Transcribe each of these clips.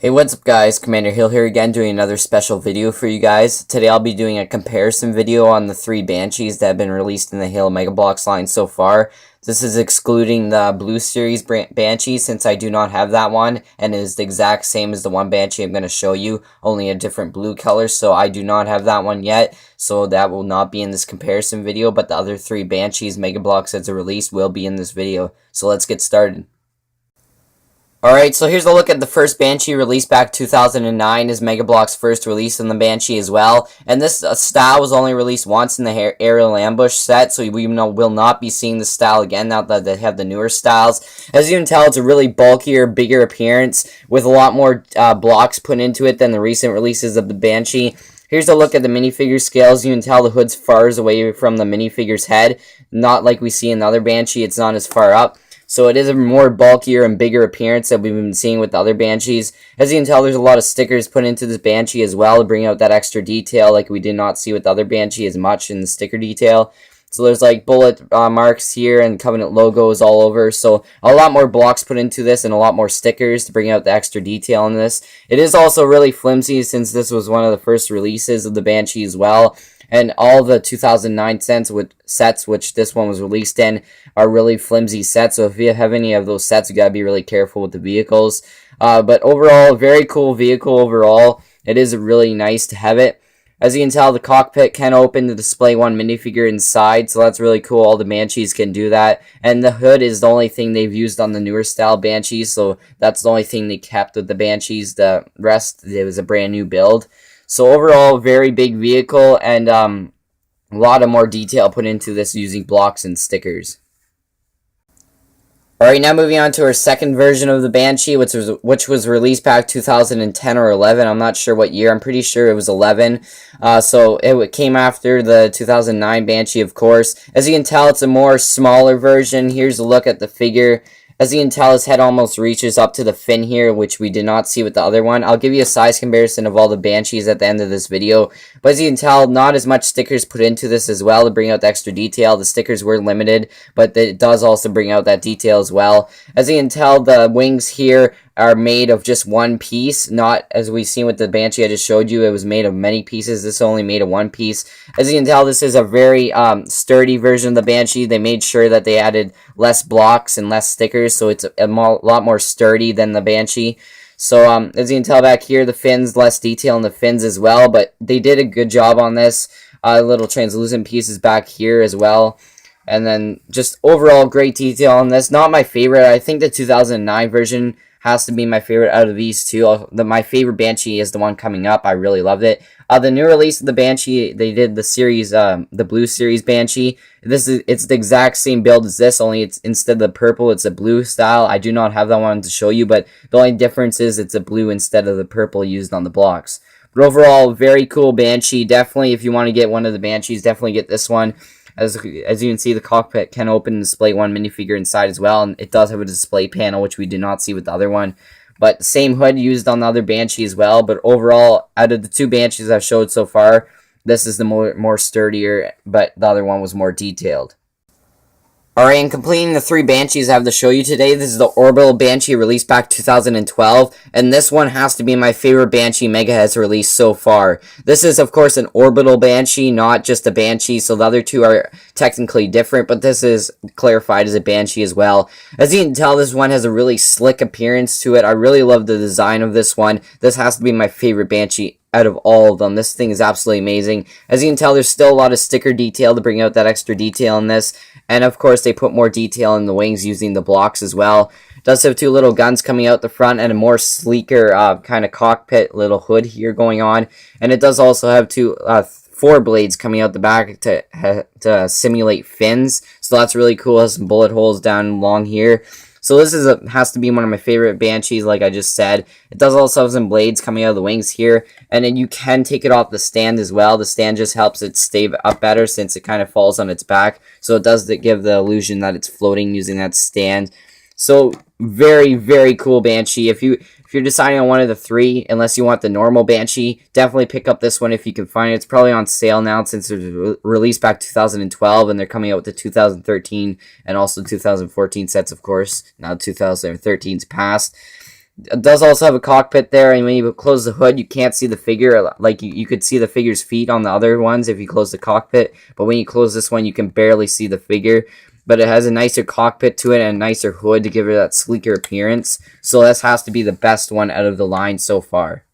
Hey, what's up guys, Commander Hill here again doing another special video for you guys. Today I'll be doing a comparison video on the 3 Banshees that have been released in the Halo Mega Bloks line so far. This is excluding the Blue Series Banshee since I do not have that one and it is the exact same as the one Banshee I'm going to show you, only a different blue color, so I do not have that one yet, so that will not be in this comparison video, but the other 3 Banshees Mega Bloks as a release will be in this video. So let's get started. Alright, so here's a look at the first Banshee released back 2009 as Mega Bloks' first release on the Banshee as well. And this style was only released once in the Aerial Ambush set, so we will not be seeing the style again now that they have the newer styles. As you can tell, it's a really bulkier, bigger appearance with a lot more blocks put into it than the recent releases of the Banshee. Here's a look at the minifigure scales. You can tell the hood's far away from the minifigure's head. Not like we see in the other Banshee, it's not as far up. So it is a more bulkier and bigger appearance that we've been seeing with the other Banshees. As you can tell, there's a lot of stickers put into this Banshee as well to bring out that extra detail like we did not see with the other Banshee as much in the sticker detail. So there's like bullet marks here and Covenant logos all over. So a lot more blocks put into this and a lot more stickers to bring out the extra detail in this. It is also really flimsy since this was one of the first releases of the Banshee as well. And all the 2009 sets, which this one was released in, are really flimsy sets. So if you have any of those sets, you gotta be really careful with the vehicles. But overall, very cool vehicle overall. It is really nice to have it. As you can tell, the cockpit can open to display one minifigure inside, so that's really cool. All the Banshees can do that. And the hood is the only thing they've used on the newer style Banshees, so that's the only thing they kept with the Banshees. The rest, it was a brand new build. So overall, very big vehicle and a lot of more detail put into this using blocks and stickers. Alright, now moving on to our second version of the Banshee, which was released back 2010 or 11. I'm not sure what year. I'm pretty sure it was 11. So it came after the 2009 Banshee, of course. As you can tell, it's a more smaller version. Here's a look at the figure. As you can tell, his head almost reaches up to the fin here, which we did not see with the other one. I'll give you a size comparison of all the Banshees at the end of this video. But as you can tell, not as much stickers put into this as well to bring out the extra detail. The stickers were limited, but it does also bring out that detail as well. As you can tell, the wings here are made of just one piece, not as we've seen with the Banshee I just showed you. It was made of many pieces. This is only made of one piece. As you can tell, this is a very sturdy version of the Banshee. They made sure that they added less blocks and less stickers, so it's a lot more sturdy than the Banshee. So as you can tell back here, the fins, less detail in the fins as well, but they did a good job on this. Little translucent pieces back here as well. And then just overall great detail on this. Not my favorite. I think the 2009 version has to be my favorite out of these two. My favorite Banshee is the one coming up. I really loved it. The new release of the Banshee, they did the series, the Blue Series Banshee. It's the exact same build as this, only it's instead of the purple, it's a blue style. I do not have that one to show you, but the only difference is it's a blue instead of the purple used on the blocks. But overall, very cool Banshee. Definitely, if you want to get one of the Banshees, definitely get this one. As you can see, the cockpit can open and display one minifigure inside as well, and it does have a display panel, which we did not see with the other one. But same hood used on the other Banshee as well, but overall, out of the 2 Banshees I've showed so far, this is the more sturdier, but the other one was more detailed. Alright, and completing the 3 Banshees I have to show you today, this is the Orbital Banshee released back 2012, and this one has to be my favorite Banshee Mega has released so far. This is, of course, an Orbital Banshee, not just a Banshee, so the other 2 are technically different, but this is clarified as a Banshee as well. As you can tell, this one has a really slick appearance to it. I really love the design of this one. This has to be my favorite Banshee out of all of them. This thing is absolutely amazing. As you can tell, there's still a lot of sticker detail to bring out that extra detail in this. And of course, they put more detail in the wings using the blocks as well. It does have 2 little guns coming out the front and a more sleeker kind of cockpit little hood here going on. And it does also have 4 blades coming out the back to simulate fins. So that's really cool. It has some bullet holes down along here. So this has to be one of my favorite Banshees, like I just said. It does also have some blades coming out of the wings here, and then you can take it off the stand as well. The stand just helps it stay up better since it kind of falls on its back, so it does give the illusion that it's floating using that stand. So very, very cool Banshee. If you're deciding on one of the 3, unless you want the normal Banshee, definitely pick up this one if you can find it. It's probably on sale now since it was released back 2012, and they're coming out with the 2013 and also 2014 sets, of course. Now 2013's passed. It does also have a cockpit there, and when you close the hood, you can't see the figure. Like, you could see the figure's feet on the other ones if you close the cockpit, but when you close this one, you can barely see the figure. But it has a nicer cockpit to it and a nicer hood to give it that sleeker appearance. So this has to be the best one out of the line so far.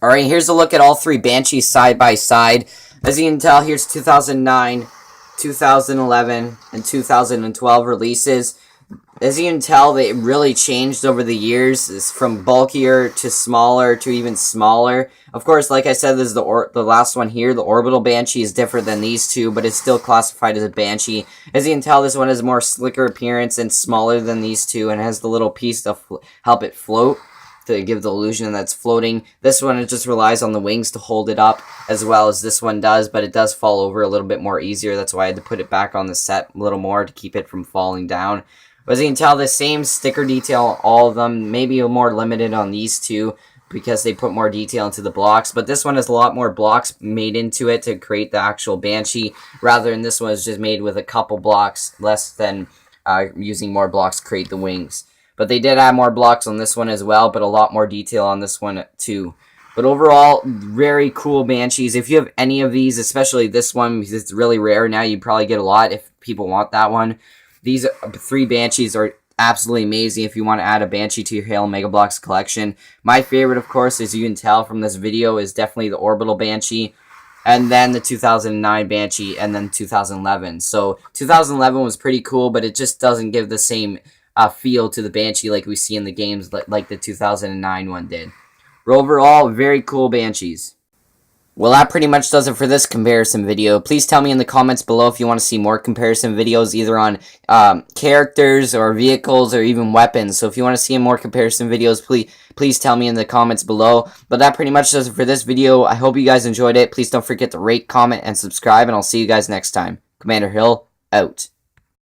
Alright, here's a look at all three Banshees side by side. As you can tell, here's 2009, 2011, and 2012 releases. As you can tell, they really changed over the years. It's from bulkier to smaller to even smaller. Of course, like I said, this is the last one here. The Orbital Banshee is different than these two, but it's still classified as a Banshee. As you can tell, this one has more slicker appearance and smaller than these two, and has the little piece to help it float, to give the illusion that's floating. This one, it just relies on the wings to hold it up, as well as this one does, but it does fall over a little bit more easier. That's why I had to put it back on the set a little more to keep it from falling down. But as you can tell, the same sticker detail on all of them, maybe more limited on these two because they put more detail into the blocks, but this one has a lot more blocks made into it to create the actual Banshee, rather than this one is just made with a couple blocks, less than using more blocks to create the wings. But they did add more blocks on this one as well, but a lot more detail on this one too. But overall, very cool Banshees. If you have any of these, especially this one, because it's really rare now, you probably get a lot if people want that one. These three Banshees are absolutely amazing if you want to add a Banshee to your Halo Mega Bloks collection. My favorite, of course, as you can tell from this video, is definitely the Orbital Banshee, and then the 2009 Banshee, and then 2011. So 2011 was pretty cool, but it just doesn't give the same feel to the Banshee like we see in the games like the 2009 one did. But overall, very cool Banshees. Well, that pretty much does it for this comparison video. Please tell me in the comments below if you want to see more comparison videos, either on characters or vehicles or even weapons. So if you want to see more comparison videos, please tell me in the comments below. But that pretty much does it for this video. I hope you guys enjoyed it. Please don't forget to rate, comment, and subscribe, and I'll see you guys next time. Commander Hill, out.